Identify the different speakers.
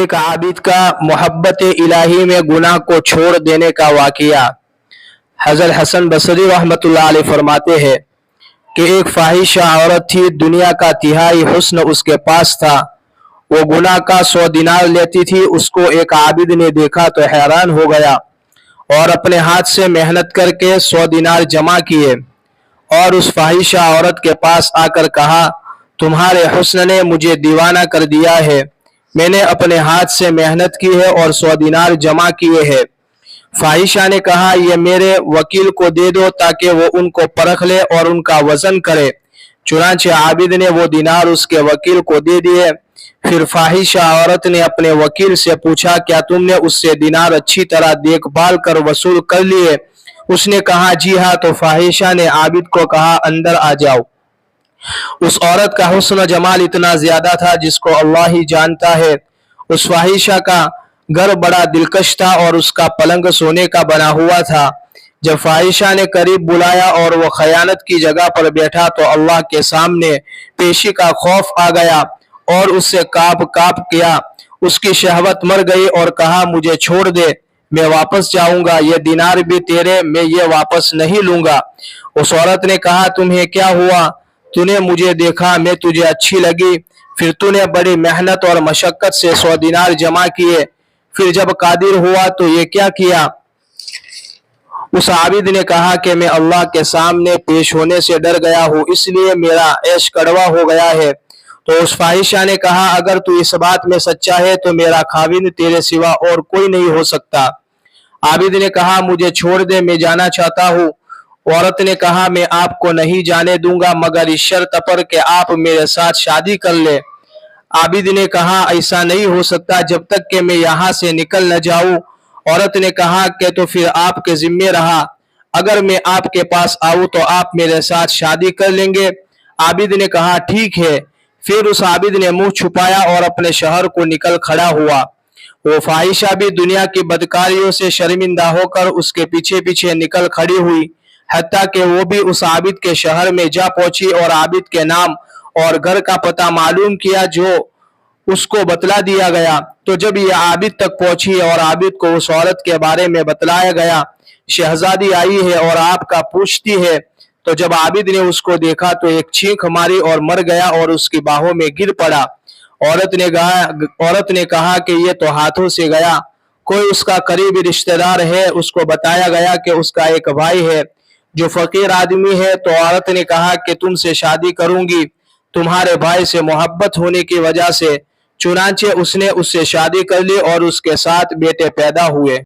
Speaker 1: एक आबिद का मोहब्बत इलाही में गुनाह को छोड़ देने का वाक़या। हज़रत हसन बसरी रहमतुल्लाह अलैह फरमाते हैं कि एक फाहिशा औरत थी, दुनिया का तिहाई हुस्न उसके पास था, वो गुनाह का 100 दिनार लेती थी। उसको एक आबिद ने देखा तो हैरान हो गया और अपने हाथ से मेहनत करके 100 दिनार जमा किए और उस फाहिशा औरत के पास आकर कहा, तुम्हारे हुस्न ने मुझे दीवाना कर दिया है, मैंने अपने हाथ से मेहनत की है और 100 दिनार जमा किए हैं। फाहिशा ने कहा, ये मेरे वकील को दे दो ताकि वो उनको परख ले और उनका वजन करे। चुनांचे आबिद ने वो दिनार उसके वकील को दे दिए। फिर फाहिशा औरत ने अपने वकील से पूछा, क्या तुमने उससे दिनार अच्छी तरह देखभाल कर वसूल कर लिए? उसने कहा, जी हाँ। तो फाहिशा ने आबिद को कहा, अंदर आ जाओ। उस औरत का हुस्न जमाल इतना ज्यादा था जिसको अल्लाह ही जानता है। उस फाहिशा का घर बड़ा दिलकश था और उसका पलंग सोने का बना हुआ था। जब फाहिशा ने करीब बुलाया और वो खयानत की जगह पर बैठा तो अल्लाह के सामने पेशी का खौफ आ गया और उससे कांप कांप किया। उसकी शहवत मर गई और कहा, मुझे छोड़ दे, मैं वापस जाऊंगा, ये दिनार भी तेरे, मैं ये वापस नहीं लूंगा। उस औरत ने कहा, तुम्हें क्या हुआ? तूने मुझे देखा, मैं तुझे अच्छी लगी, फिर तूने बड़ी मेहनत और मशक्कत से 100 दिनार जमा किए, फिर जब कादिर हुआ तो ये क्या किया? उस आबिद ने कहा कि मैं अल्लाह के सामने पेश होने से डर गया हूँ, इसलिए मेरा ऐश कड़वा हो गया है। तो उस फाहिशा ने कहा, अगर तू इस बात में सच्चा है तो मेरा खाविंद तेरे सिवा और कोई नहीं हो सकता। आबिद ने कहा, मुझे छोड़ दे, मैं जाना चाहता हूँ। औरत ने कहा, मैं आपको नहीं जाने दूंगा मगर इस शर्त पर कि आप मेरे साथ शादी कर ले। आबिद ने कहा, ऐसा नहीं हो सकता जब तक कि मैं यहाँ से निकल न जाऊं। औरत ने कहा कि तो फिर आपके जिम्मे रहा, अगर मैं आपके पास आऊं तो आप मेरे साथ शादी कर लेंगे। आबिद ने कहा, ठीक है। फिर उस आबिद ने मुंह छुपाया और अपने शहर को निकल खड़ा हुआ। वो फाहिशा भी दुनिया की बदकारियों से शर्मिंदा होकर उसके पीछे पीछे निकल खड़ी हुई, हत्ता कि वो भी उस आबिद के शहर में जा पहुंची और आबिद के नाम और घर का पता मालूम किया जो उसको बतला दिया गया। तो जब ये आबिद तक पहुंची और आबिद को उस औरत के बारे में बतलाया गया, शहजादी आई है और आपका पूछती है। तो जब आबिद ने उसको देखा तो एक चीख मारी और मर गया और उसकी बाहों में गिर पड़ा। औरत ने कहा कि ये तो हाथों से गया, कोई उसका करीबी रिश्तेदार है? उसको बताया गया कि उसका एक भाई है जो फकीर आदमी है। तो औरत ने कहा कि तुमसे शादी करूंगी तुम्हारे भाई से मोहब्बत होने की वजह से। चुनांचे उसने उससे शादी कर ली और उसके साथ बेटे पैदा हुए।